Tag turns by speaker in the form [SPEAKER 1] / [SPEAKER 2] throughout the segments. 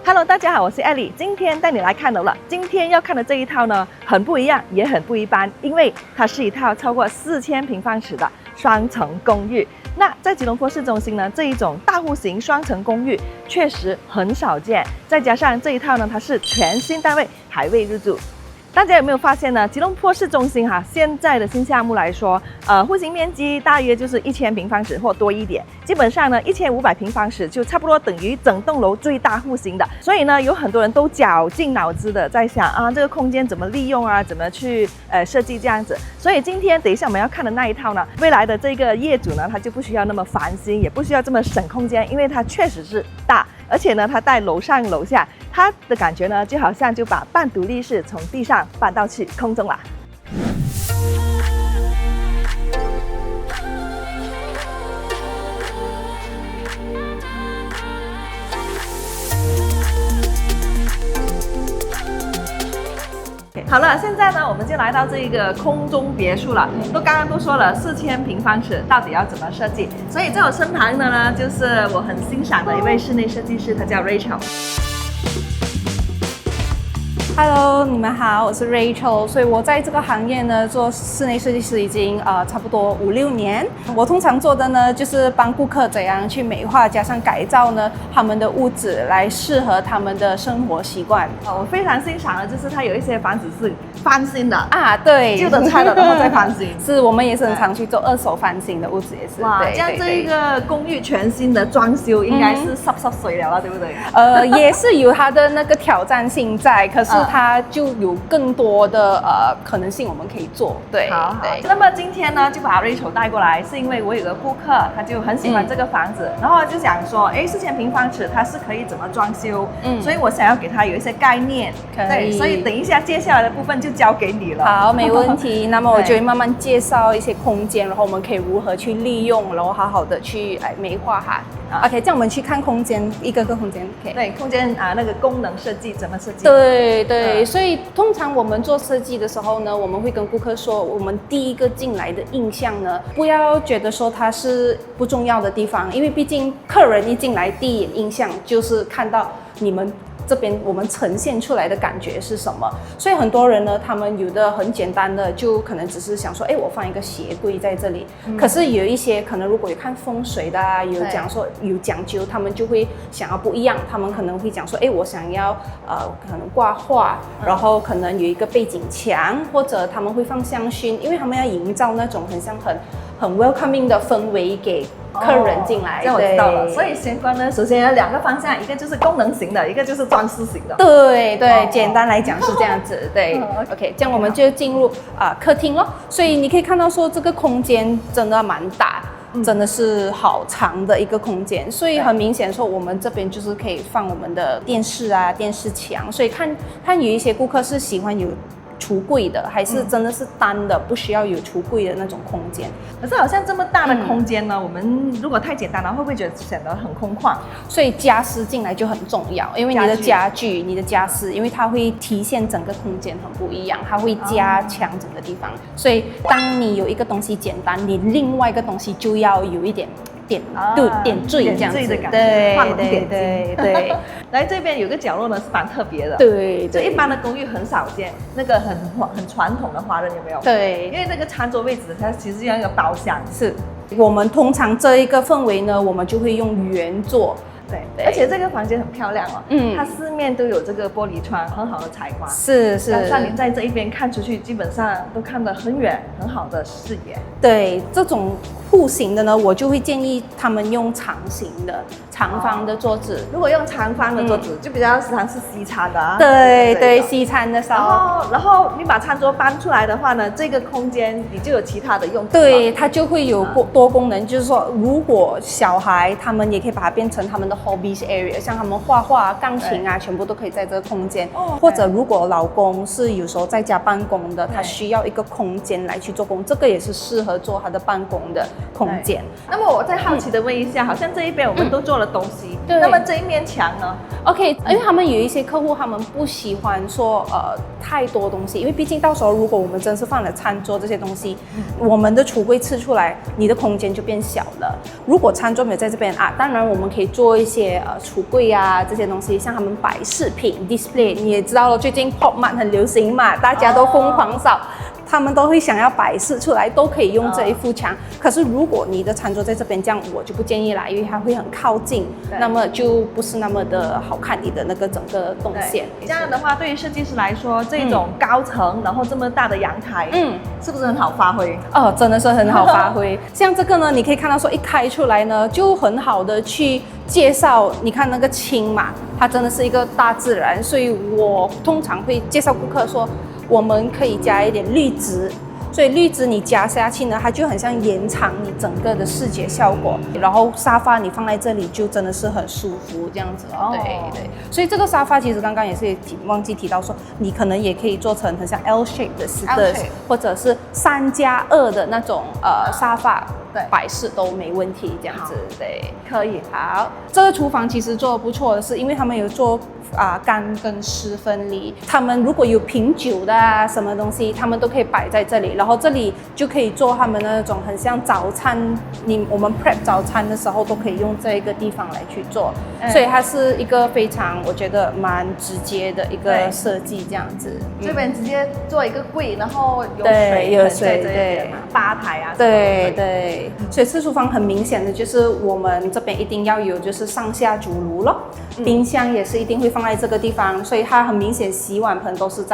[SPEAKER 1] Hello， 大家好，我是 Ellie， 今天带你来看楼了。今天要看的这一套呢，很不一样，也很不一般，因为它是一套超过4000平方尺的双层公寓。那在吉隆坡市中心呢，这一种大户型双层公寓确实很少见。再加上这一套呢，它是全新单位，还未入住。大家有没有发现呢？吉隆坡市中心现在的新项目来说，户型面积大约就是1000平方尺或多一点。基本上呢，1500平方尺就差不多等于整栋楼最大户型的。所以呢，有很多人都绞尽脑汁的在想啊，这个空间怎么利用啊，怎么去设计这样子。所以今天等一下我们要看的那一套呢，未来的这个业主呢，他就不需要那么烦心，也不需要这么省空间，因为它确实是大。而且呢，它带楼上楼下，它的感觉呢，就好像就把半独立式从地上搬到去空中啦。好了，现在呢，我们就来到这个空中别墅了。刚刚都说了4000平方尺，到底要怎么设计？所以在我身旁的呢，就是我很欣赏的一位室内设计师，他叫 Rachel。Hello，
[SPEAKER 2] 你们好，我是 Rachel。所以我在这个行业呢，做室内设计师已经差不多5-6年。我通常做的呢，就是帮顾客怎样去美化加上改造呢他们的屋子，来适合他们的生活习惯。
[SPEAKER 1] 我非常欣赏的就是它有一些房子是翻新的
[SPEAKER 2] 啊，对，
[SPEAKER 1] 旧的拆了然后再翻新。
[SPEAKER 2] 是我们也是很常去做二手翻新的屋子，也是。
[SPEAKER 1] 哇，这样这一个公寓全新的装修，应该是濕水了，对不对？
[SPEAKER 2] 也是有它的那个挑战性在，可是它就有更多的可能性我们可以做。对，
[SPEAKER 1] 好。那么今天呢，就把 Rachel 带过来，是因为我有个顾客，他就很喜欢这个房子，然后就想说，4000平方尺它是可以怎么装修？所以我想要给他有一些概念。对，所以等一下接下来的部分就交给你了。
[SPEAKER 2] 好，没问题。那么我就会慢慢介绍一些空间，然后我们可以如何去利用，然后好好的去美化它。OK， 这样我们去看空间，一个个空间。Okay.
[SPEAKER 1] 对，空间那个功能设计怎么设计？
[SPEAKER 2] 对，所以通常我们做设计的时候呢，我们会跟顾客说，我们第一个进来的印象呢，不要觉得说它是不重要的地方，因为毕竟客人一进来第一眼印象就是看到你们这边我们呈现出来的感觉是什么。所以很多人呢，他们有的很简单的，就可能只是想说，我放一个鞋柜在这里。可是有一些可能如果有看风水的有讲说有讲究，他们就会想要不一样，他们可能会讲说，我想要可能挂画，然后可能有一个背景墙，或者他们会放香薰，因为他们要营造那种很 welcoming 的氛围给客人进来。
[SPEAKER 1] 这样我知道了。所以玄关呢，首先有2个方向，一个就是功能型的，一个就是装饰型的。
[SPEAKER 2] 对，简单来讲是这样子。对，OK， 这样我们就进入客厅咯。所以你可以看到说这个空间真的蛮大。真的是好长的一个空间，所以很明显说我们这边就是可以放我们的电视电视墙。所以看有一些顾客是喜欢有橱柜的，还是真的是单的，不需要有橱柜的那种空间。
[SPEAKER 1] 可是好像这么大的空间呢，我们如果太简单了，会不会觉得显得很空旷？
[SPEAKER 2] 所以家私进来就很重要，因为你的家具、你的家私，因为它会体现整个空间很不一样，它会加强整个地方。所以当你有一个东西简单，你另外一个东西就要有一点点缀这样子的感觉。对。
[SPEAKER 1] 来这边有个角落呢是蛮特别的。
[SPEAKER 2] 对，
[SPEAKER 1] 就一般的公寓很少见，那个很传统的华人有没有？
[SPEAKER 2] 对，
[SPEAKER 1] 因为那个餐桌位置它其实像一个包厢。
[SPEAKER 2] 是我们通常这一个氛围呢，我们就会用圆座。
[SPEAKER 1] 对，而且这个房间很漂亮哦，它四面都有这个玻璃窗，很好的采光。
[SPEAKER 2] 是，
[SPEAKER 1] 让你在这一边看出去，基本上都看得很远，很好的视野。
[SPEAKER 2] 对，这种户型的呢，我就会建议他们用长形的、长方的桌子。
[SPEAKER 1] 如果用长方的桌子，就比较适合是西餐的
[SPEAKER 2] 对，西餐的时候。
[SPEAKER 1] 然后你把餐桌搬出来的话呢，这个空间你就有其他的用途。
[SPEAKER 2] 对，它就会有多功能，就是说，如果小孩他们也可以把它变成他们的hobbies area， 像他们画画、钢琴全部都可以在这个空间。或者如果老公是有时候在家办公的，他需要一个空间来去做工，这个也是适合做他的办公的空间。
[SPEAKER 1] 那么我再好奇的问一下，好像这一边我们都做了东西，
[SPEAKER 2] 对
[SPEAKER 1] 那么这一面墙呢
[SPEAKER 2] ？OK， 因为他们有一些客户，他们不喜欢说太多东西，因为毕竟到时候如果我们真是放了餐桌这些东西，我们的橱柜吃出来，你的空间就变小了。如果餐桌没有在这边啊，当然我们可以做一些橱柜啊这些东西，像他们摆饰品 display， 你也知道了，最近 pop mart 很流行嘛，大家都疯狂扫。他们都会想要摆饰出来，都可以用这一幅墙。可是如果你的餐桌在这边，这样我就不建议啦，因为它会很靠近，那么就不是那么的好看你的那个整个动线。
[SPEAKER 1] 这样的话，对于设计师来说，这种高层，然后这么大的阳台，是不是很好发挥？
[SPEAKER 2] 哦，真的是很好发挥。像这个呢，你可以看到说一开出来呢，就很好的去介绍。你看那个青嘛，它真的是一个大自然，所以我通常会介绍顾客说，我们可以加一点绿植，所以绿植你加下去呢，它就很像延长你整个的视觉效果。然后沙发你放在这里就真的是很舒服这样子哦。对对，所以这个沙发其实刚刚也是忘记提到说，你可能也可以做成很像 L shape 的或者是3+2的那种沙发。摆饰都没问题，这样子对，
[SPEAKER 1] 可以。
[SPEAKER 2] 好，这个厨房其实做得不错的是，因为他们有做干跟湿分离，他们如果有品酒的什么东西，他们都可以摆在这里，然后这里就可以做他们那种很像早餐，我们 prep 早餐的时候都可以用这个地方来去做，所以它是一个非常我觉得蛮直接的一个设计，这样子。
[SPEAKER 1] 这边直接做一个柜，然后有水对吧台啊，
[SPEAKER 2] 对对。所以次厨房很明显的就是我们这边一定要有就是上下主炉咯，冰箱也是一定会放在这个地方，所以它很明显洗碗盆都是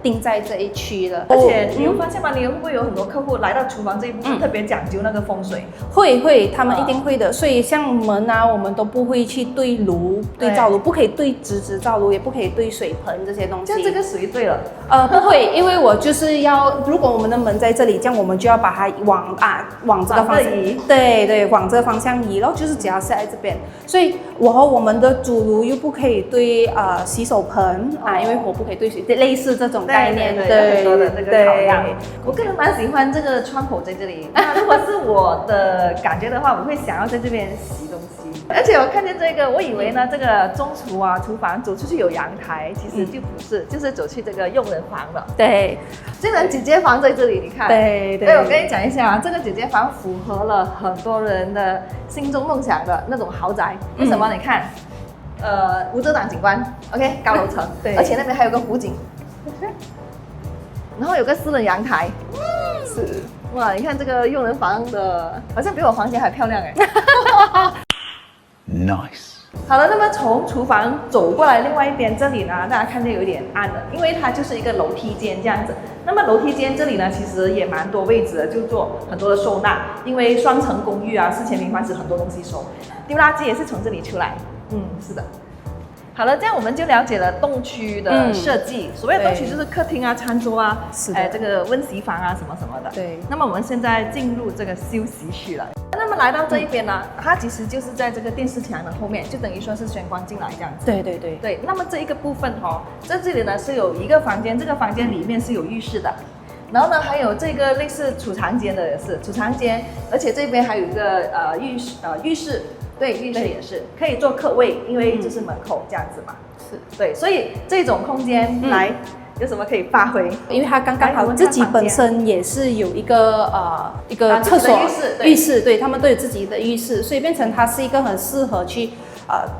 [SPEAKER 2] 定在这一区的。
[SPEAKER 1] 而且你有发现吗？你会不会有很多客户来到厨房这一部分特别讲究那个风水？
[SPEAKER 2] 会，他们一定会的。所以像门啊，我们都不会去对炉、对灶炉，不可以对直灶炉，也不可以对水盆这些东西。
[SPEAKER 1] 这个属于对了。
[SPEAKER 2] 不会，因为我就是要，如果我们的门在这里，这样我们就要把它往这个方向移，对，往这个方向移咯，就是只要是在这边。所以我们的主炉又不可以对洗手盆因为火不可以对水，类似这种概念，
[SPEAKER 1] 对，很多的这个考量。我个人蛮喜欢这个窗口在这里。那如果是我的感觉的话，我会想要在这边洗东西。而且我看见这个，我以为呢这个中厨厨房走出去有阳台，其实就不是，就是走去这个用人房了。
[SPEAKER 2] 对，
[SPEAKER 1] 这个姐姐房在这里，你看。对，我跟你讲一下这个姐姐房符合了很多人的心中梦想的那种豪宅。为什么？你看，无遮挡景观 ，OK， 高楼层，对，而且那边还有个湖景，然后有个私人阳台，是，哇，你看这个用人房的，好像比我房间还漂亮哎。
[SPEAKER 3] Nice。
[SPEAKER 1] 好了，那么从厨房走过来另外一边这里呢，大家看见有点暗了，因为它就是一个楼梯间这样子。那么楼梯间这里呢，其实也蛮多位置的，就做很多的收纳，因为双层公寓啊，4000平方尺很多东西收，丢垃圾也是从这里出来。是的。好了，这样我们就了解了动区的设计。所谓的动区就是客厅啊、餐桌啊，这个温习房啊什么什么的。
[SPEAKER 2] 对。
[SPEAKER 1] 那么我们现在进入这个休息区了。那么来到这一边呢，它其实就是在这个电视墙的后面，就等于说是玄关进来这样子。对。那么这一个部分在这里呢是有一个房间，这个房间里面是有浴室的。然后呢，还有这个类似储藏间的也是储藏间，而且这边还有一个浴室。对，浴室也是可以做客位，因为就是门口这样子嘛。是，对，所以这种空间来有什么可以发挥？
[SPEAKER 2] 因为它刚好自己本身也是有一个厕所、浴室，对，他们都有自己的浴室，所以变成它是一个很适合去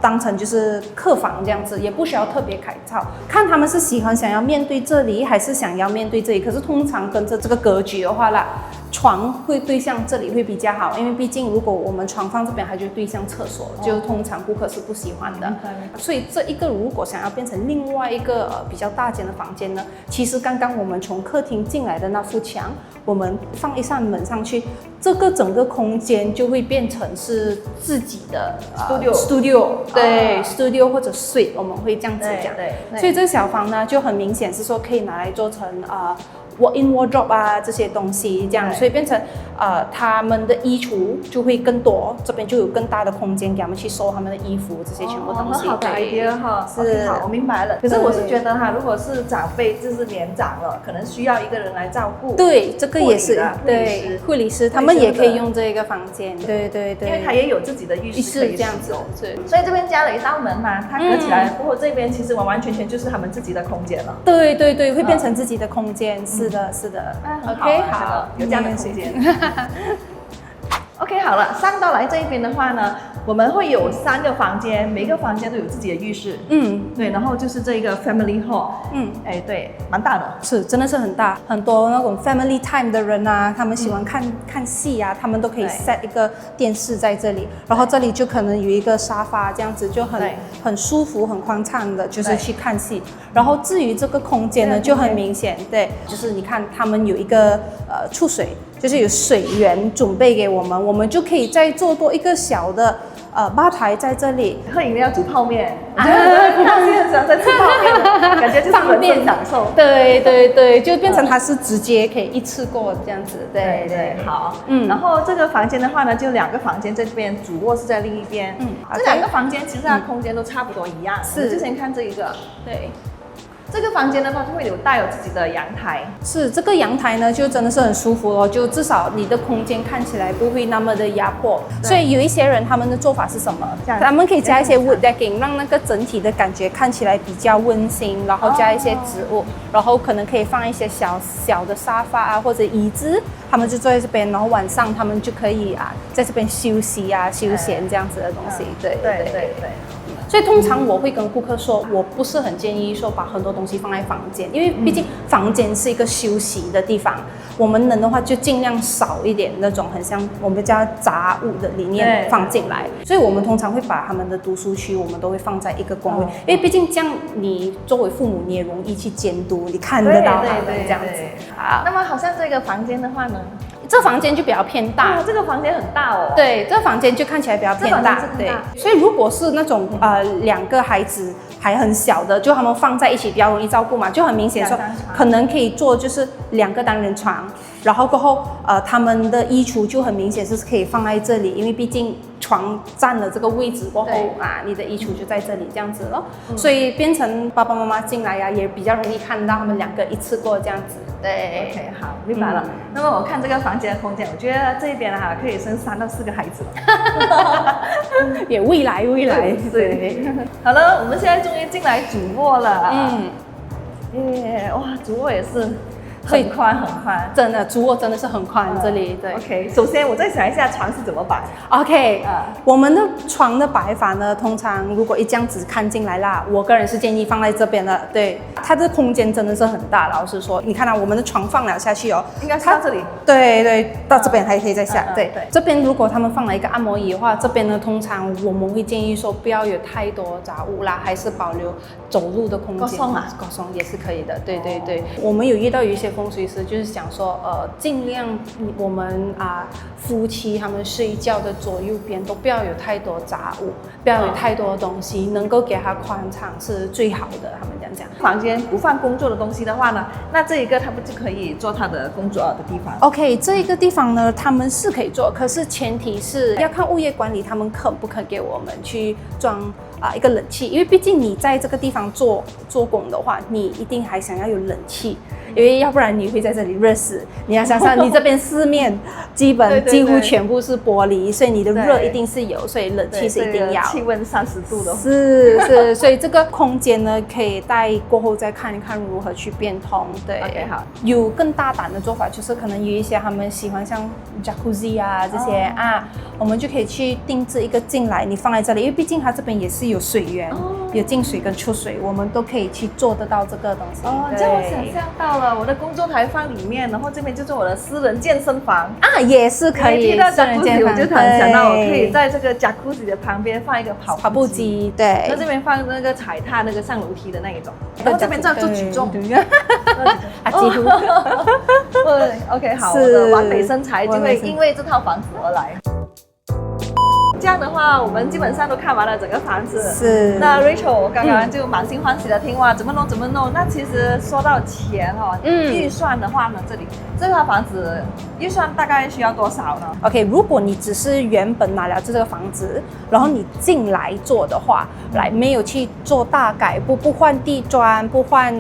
[SPEAKER 2] 当成就是客房这样子，也不需要特别改造。看他们是想要面对这里，还是想要面对这里。可是通常跟着这个格局的话啦，床会对向这里会比较好，因为毕竟如果我们床放这边，它就对向厕所，就通常顾客是不喜欢的。所以这一个如果想要变成另外一个比较大间的房间呢，其实刚刚我们从客厅进来的那幅墙，我们放一扇门上去，这个整个空间就会变成是自己的studio， 对，studio 或者suite，我们会这样子讲。对，所以这个小房呢就很明显是说可以拿来做成 walk-in wardrobe 啊这些东西，这样，所以变成他们的衣橱就会更多，这边就有更大的空间给他们去收他们的衣服这些全部东西。
[SPEAKER 1] 很好的 idea 哈，
[SPEAKER 2] 是，
[SPEAKER 1] 好，我明白了。可是我是觉得哈，如果是长辈就是年长了，可能需要一个人来照顾。
[SPEAKER 2] 对，这个也是对，护理师他们也可以用这个房间。对对对，
[SPEAKER 1] 因为他也有自己的浴室可以
[SPEAKER 2] 这样子。
[SPEAKER 1] 是，所以这边加了一道门嘛，它隔起来过后，这边其实完完全全就是他们自己的空间了。
[SPEAKER 2] 对对对，会变成自己的空间。是的，是的。
[SPEAKER 1] OK， 好，有这样的空间。OK， 好了，上到来这一边的话呢，我们会有3个房间，每个房间都有自己的浴室。对，然后就是这个 family hall。哎，对，蛮大的。
[SPEAKER 2] 是，真的是很大，很多那种 family time 的人啊，他们喜欢看戏啊，他们都可以 set 一个电视在这里，然后这里就可能有一个沙发，这样子就很舒服、很宽敞的，就是去看戏。然后至于这个空间呢，就很明显，对，就是你看他们有一个储水。就是有水源准备给我们，我们就可以再做多一个小的吧台在这里。
[SPEAKER 1] 喝饮料煮泡面，我觉得不放心很喜欢在吃泡面，感觉就是方便享受。
[SPEAKER 2] 对对对，就变成它是直接可以一次过这样子。对对，
[SPEAKER 1] 好。然后这个房间的话呢，就2个房间，这边主卧是在另一边。这2个房间其实它空间都差不多一样。是，之前看这一个。对。这个房间的话，就会带有自己的阳台。
[SPEAKER 2] 是，这个阳台呢，就真的是很舒服哦，就至少你的空间看起来不会那么的压迫。所以有一些人他们的做法是什么？他们可以加一些 wood decking， 让那个整体的感觉看起来比较温馨，然后加一些植物，然后可能可以放一些小小的沙发啊或者椅子，他们就坐在这边，然后晚上他们就可以在这边休息啊、休闲这样子的东西。对对对对。所以通常我会跟顾客说，我不是很建议说把很多东西放在房间，因为毕竟房间是一个休息的地方，我们能的话就尽量少一点那种很像我们叫杂物的理念放进来。所以我们通常会把他们的读书区，我们都会放在一个工位，因为毕竟这样你作为父母你也容易去监督，你看得到他们这样子。
[SPEAKER 1] 好，那么好像这个房间的话呢？
[SPEAKER 2] 这房间就比较偏大，
[SPEAKER 1] 这个房间很大哦。
[SPEAKER 2] 对，这房间就看起来比较偏大。对，所以如果是那种2个孩子还很小的，就他们放在一起比较容易照顾嘛，就很明显说可能可以做就是2个单人床，然后过后他们的衣橱就很明显是可以放在这里，因为毕竟床占了这个位置过后你的衣橱就在这里这样子咯。所以变成爸爸妈妈进来也比较容易看到他们2个一次过这样子。对
[SPEAKER 1] ，OK， 好，明白了。那么我看这个房间的空间，我觉得这一边可以生3到4个孩子了。
[SPEAKER 2] 也未来，
[SPEAKER 1] 对。好了，我们现在终于进来主卧了。哇，主卧也是。很宽，
[SPEAKER 2] 真的主卧真的是很宽，这里对。
[SPEAKER 1] OK， 首先我再想一下床是怎么摆。
[SPEAKER 2] OK，我们的床的摆法呢，通常如果这样子看进来啦，我个人是建议放在这边的。对，它的空间真的是很大，老实说，你看我们的床放了下去哦，
[SPEAKER 1] 应该是到这里。
[SPEAKER 2] 对对，到这边还可以再下。对，这边如果他们放了一个按摩椅的话，这边呢通常我们会建议说不要有太多杂物啦，还是保留走路的空间。高松也是可以的。对对对，我们有遇到有一些风水师就是想说，尽量我们夫妻他们睡觉的左右边都不要有太多杂物，不要有太多东西，能够给他宽敞是最好的。他们这样讲，
[SPEAKER 1] 房间不放工作的东西的话呢，那这一个他们就可以做他的工作的地方。
[SPEAKER 2] OK， 这一个地方呢，他们是可以做，可是前提是要看物业管理他们肯不肯给我们去装一个冷气，因为毕竟你在这个地方做工的话，你一定还想要有冷气。因为要不然你会在这里热死。你要想想，你这边四面几乎全部是玻璃，所以你的热一定是有，所以冷气是一定要。
[SPEAKER 1] 气温30度的。
[SPEAKER 2] 是，所以这个空间呢，可以待过后再看一看如何去变通。对
[SPEAKER 1] ，OK 好。
[SPEAKER 2] 有更大胆的做法，就是可能有一些他们喜欢像 jacuzzi 这些我们就可以去定制一个进来，你放在这里，因为毕竟它这边也是有水源。有进水跟出水，我们都可以去做得到这个东西。
[SPEAKER 1] 这样我想象到了，我的工作台放里面，然后这边就是我的私人健身房
[SPEAKER 2] 也是可以。
[SPEAKER 1] 私人健身房，我就突然想到，我可以在这个 jacuzzi 的旁边放一个跑步机，
[SPEAKER 2] 对。
[SPEAKER 1] 那这边放那个踩踏那个上楼梯的那一种，然后这边这样做举重，几
[SPEAKER 2] 乎。
[SPEAKER 1] OK， 好，我的完美身材就会因为这套房子而来。这样的话，我们基本上都看完了整个房子。
[SPEAKER 2] 是。
[SPEAKER 1] 那 Rachel， 我刚刚就满心欢喜的听哇，怎么弄？那其实说到钱哦，预算的话呢，这套房子预算大概需要多少呢
[SPEAKER 2] ？OK， 如果你只是原本拿了这个房子，然后你进来做的话，没有去做大改，不换地砖，不换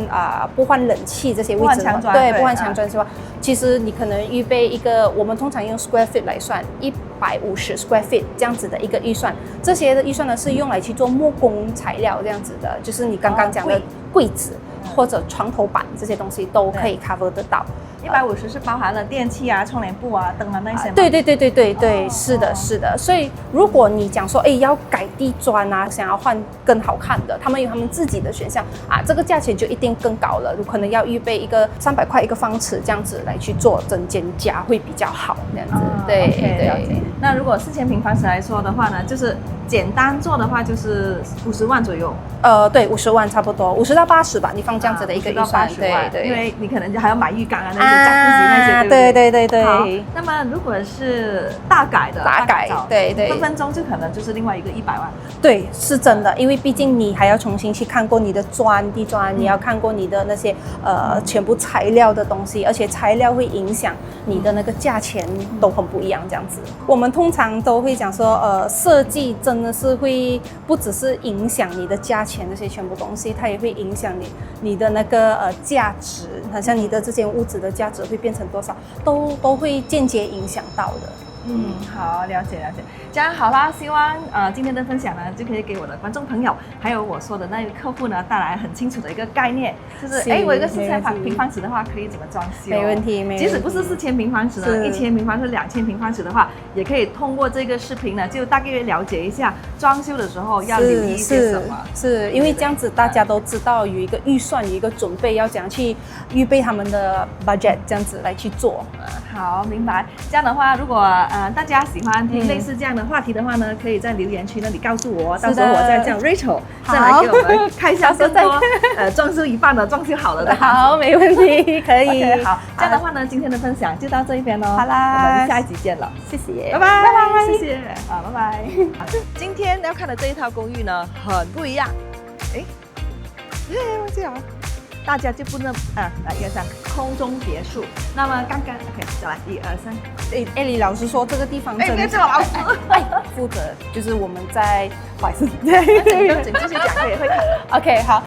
[SPEAKER 2] 冷气这些位置，对，不换墙砖是吧？其实你可能预备一个，我们通常用 square feet 来算，150 square feet 这样子的一个预算。这些的预算呢是用来去做木工材料这样子的，就是你刚刚讲的柜子或者床头板这些东西都可以 cover 得到。
[SPEAKER 1] 150是包含了电器啊、窗帘布啊、灯啊那些吗？
[SPEAKER 2] 对，是的。所以如果你讲说，要改地砖啊，想要换更好看的，他们有他们自己的选项啊，这个价钱就一定更高了，可能要预备一个300块一个方尺这样子来去做整间家会比较好，这样子。对。
[SPEAKER 1] 那如果4000平方尺来说的话呢，就是简单做的话就是50万左右。
[SPEAKER 2] 对，50万差不多，50到80吧。你放这样子的一个预算，
[SPEAKER 1] 对，因为你可能还要买浴缸啊那些。那些
[SPEAKER 2] 对。
[SPEAKER 1] 好，那么如果是大改的，
[SPEAKER 2] 对，
[SPEAKER 1] 分分钟就可能就是另外一个100万。
[SPEAKER 2] 对，是真的，因为毕竟你还要重新去看过你的地砖，你要看过你的那些全部材料的东西，而且材料会影响你的那个价钱都很不一样这样子。我们通常都会讲说，设计真的是会不只是影响你的价钱这些全部东西，它也会影响你的那个价值，好像你的这间屋子的价值会变成多少，都会间接影响到的。
[SPEAKER 1] 好，了解。这样好啦，希望今天的分享呢，就可以给我的观众朋友，还有我说的那个客户呢，带来很清楚的一个概念，就是我一个4000平方尺的话，可以怎么装修？
[SPEAKER 2] 没问题。
[SPEAKER 1] 即使不是4000平方尺呢，1000平方尺、2000平方尺的话，也可以通过这个视频呢，就大概了解一下装修的时候要留意一些什么。
[SPEAKER 2] 是因为这样子大家都知道有一个预算，有一个准备，要怎样去预备他们的 budget， 这样子来去做。
[SPEAKER 1] 好，明白。这样的话，如果大家喜欢听类似这样的话题的话呢，可以在留言区那里告诉我，到时候我再叫 Rachel 再来给我们开箱更多装修一半的、装修好了的。
[SPEAKER 2] 好，没问题，可以。
[SPEAKER 1] Okay, 好，这样的话呢，今天的分享就到这一边喽。
[SPEAKER 2] 好啦，
[SPEAKER 1] 我们下一集见了，
[SPEAKER 2] 谢谢，
[SPEAKER 1] 拜拜，谢谢，好，拜拜。今天要看的这一套公寓呢，很不一样。忘记了。大家就不能来1、2、3，空中别墅。那么刚刚 OK， 再来1、2、3。
[SPEAKER 2] 李老师说这个地方真的，
[SPEAKER 1] 这个老师
[SPEAKER 2] 负责就是我们在不好意思，
[SPEAKER 1] 整这些讲课也会看。
[SPEAKER 2] OK， 好。